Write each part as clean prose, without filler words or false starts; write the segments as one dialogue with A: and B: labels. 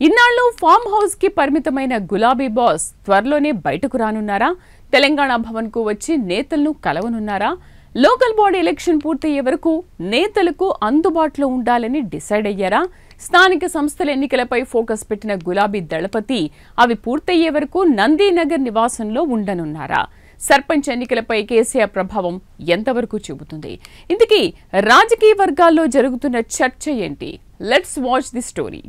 A: ఇన్నాళ్ళు farm house కి పరిమితమైన గులాబీ బాస్ త్వరలోనే బయటకు రానున్నారా? తెలంగాణ భవన్ కు వచ్చి నేతలను కలవనున్నారా? లోకల్ బాడీ ఎలక్షన్ పూర్తయ్యే వరకు నేతలకు అందుబాటులో ఉండాలని డిసైడ్ అయ్యారా? స్థానిక సంస్థల ఎన్నికలపై ఫోకస్ పెట్టిన గులాబీ దళపతి అవి పూర్తయ్యే వరకు నందీనగర్ నివాసంలో ఉండనున్నారా? సర్పంచ్ ఎన్నికలపై కేసీఆర్ ప్రభావం ఎంతవరకు చూపుతుంది? ఇంతకీ రాజకీయ వర్గాల్లో జరుగుతున్న చర్చ ఏంటి? Let's watch the story.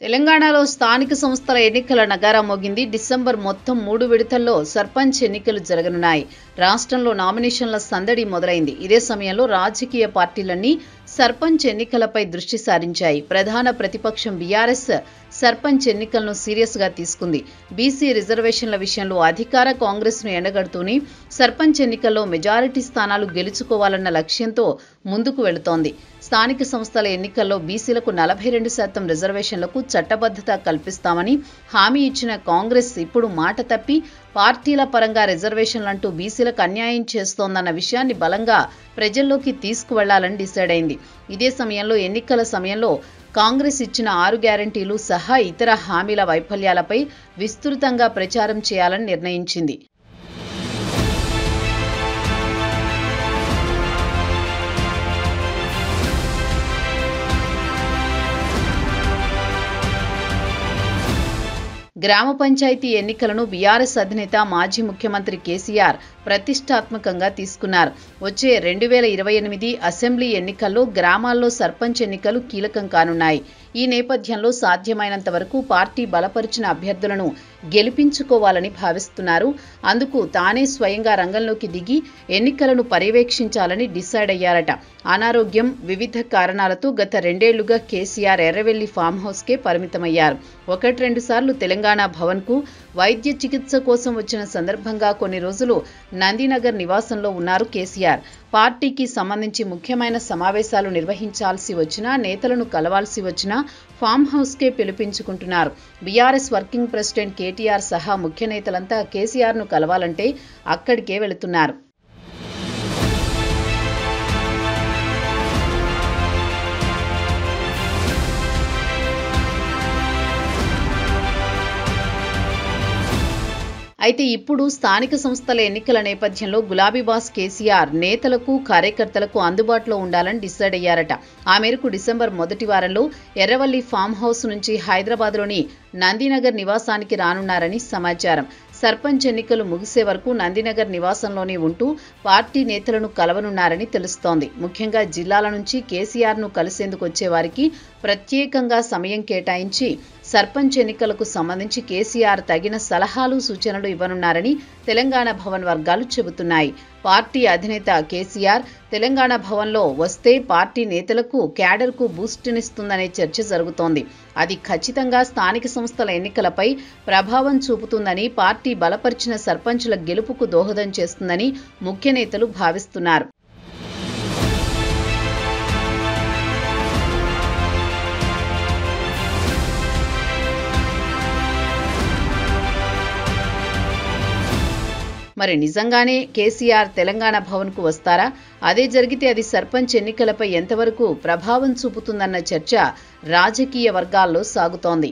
B: తెలంగాణలో స్థానిక సంస్థల ఎన్నికల నగారా మోగింది. డిసెంబర్ మొత్తం 3 విడతల్లో సర్పంచ్ ఎన్నికలు జరగనున్నాయి. రాష్ట్రంలో నామినేషన్ల సందడి మొదలైంది. ఇదే సమయంలో రాజకీయ పార్టీలన్నీ సర్పంచ్ ఎన్నికలపై దృష్టి సారించాయి. ప్రధాన ప్రతిపక్షం బీఆర్ఎస్ సర్పంచ్ ఎన్నికలను సీరియస్ గా తీసుకుంది. బీసీ రిజర్వేషన్ల విషయంలో అధికార కాంగ్రెస్ ను ఎండగడుతూనే సర్పంచ్ ఎన్నికల్లో మెజారిటీ స్థానాలు గెలుచుకోవాలన్న లక్ష్యంతో ముందుకు వెళుతోంది. స్థానిక సంస్థల ఎన్నికల్లో బీసీలకు 42% రిజర్వేషన్లకు చట్టబద్ధత కల్పిస్తామని హామీ ఇచ్చిన కాంగ్రెస్ ఇప్పుడు మాట తప్పి పార్టీల పరంగా రిజర్వేషన్లంటూ బీసీలకు అన్యాయం చేస్తోందన్న విషయాన్ని బలంగా ప్రజల్లోకి తీసుకువెళ్లాలని డిసైడ్ అయింది. ఇదే సమయంలో ఎన్నికల సమయంలో కాంగ్రెస్ ఇచ్చిన 6 గ్యారంటీలు సహా ఇతర హామీల వైఫల్యాలపై విస్తృతంగా ప్రచారం చేయాలని నిర్ణయించింది. గ్రామ పంచాయతీ ఎన్నికలను బీఆర్ఎస్ అధినేత మాజీ ముఖ్యమంత్రి కేసీఆర్ ప్రతిష్టాత్మకంగా తీసుకున్నారు. వచ్చే 2028 అసెంబ్లీ ఎన్నికల్లో గ్రామాల్లో సర్పంచ్ ఎన్నికలు కీలకం కానున్నాయి. ఈ నేపథ్యంలో సాధ్యమైనంత వరకు పార్టీ బలపరిచిన అభ్యర్థులను గెలిపించుకోవాలని భావిస్తున్నారు. అందుకు తానే స్వయంగా రంగంలోకి దిగి ఎన్నికలను పర్యవేక్షించాలని డిసైడ్ అయ్యారట. అనారోగ్యం, వివిధ కారణాలతో గత 2 ఏళ్లుగా కేసీఆర్ ఎర్రవెల్లి ఫామ్ హౌస్ కే పరిమితమయ్యారు. 1-2 సార్లు తెలంగాణ భవన్ కు వైద్య చికిత్స కోసం వచ్చిన సందర్భంగా కొన్ని రోజులు నందీనగర్ నివాసంలో ఉన్నారు కేసీఆర్. పార్టీకి సంబంధించి ముఖ్యమైన సమావేశాలు నిర్వహించాల్సి వచ్చినా, నేతలను కలవాల్సి వచ్చినా ఫామ్ హౌస్ కే పిలిపించుకుంటున్నారు. బీఆర్ఎస్ వర్కింగ్ ప్రెసిడెంట్ కేటీఆర్ సహా ముఖ్య నేతలంతా కేసీఆర్ ను కలవాలంటే అక్కడికే వెళుతున్నారు. అయితే ఇప్పుడు స్థానిక సంస్థల ఎన్నికల నేపథ్యంలో గులాబీ బాస్ కేసీఆర్ నేతలకు, కార్యకర్తలకు అందుబాటులో ఉండాలని డిసైడ్ అయ్యారట. ఆ మేరకు డిసెంబర్ మొదటి వారంలో ఎర్రవల్లి ఫామ్ హౌస్ నుంచి హైదరాబాద్లోని నందీనగర్ నివాసానికి రానున్నారని సమాచారం. సర్పంచ్ ఎన్నికలు ముగిసే వరకు నందీనగర్ నివాసంలోనే ఉంటూ పార్టీ నేతలను కలవనున్నారని తెలుస్తోంది. ముఖ్యంగా జిల్లాల నుంచి కేసీఆర్ ను కలిసేందుకు వచ్చే వారికి ప్రత్యేకంగా సమయం కేటాయించి సర్పంచ్ ఎన్నికలకు సంబంధించి కేసీఆర్ తగిన సలహాలు, సూచనలు ఇవ్వనున్నారని తెలంగాణ భవన్ వర్గాలు చెబుతున్నాయి. పార్టీ అధినేత కేసీఆర్ తెలంగాణ భవన్లో వస్తే పార్టీ నేతలకు, క్యాడర్కు బూస్టునిస్తుందనే చర్చ జరుగుతోంది. అది ఖచ్చితంగా స్థానిక సంస్థల ఎన్నికలపై ప్రభావం చూపుతుందని, పార్టీ బలపరిచిన సర్పంచుల గెలుపుకు దోహదం చేస్తుందని ముఖ్య నేతలు భావిస్తున్నారు. మరి నిజంగానే కేసీఆర్ తెలంగాణ భవన్ కు వస్తారా? అదే జరిగితే అది సర్పంచ్ ఎన్నికలపై ఎంతవరకు ప్రభావం చూపుతుందన్న చర్చ రాజకీయ వర్గాల్లో సాగుతోంది.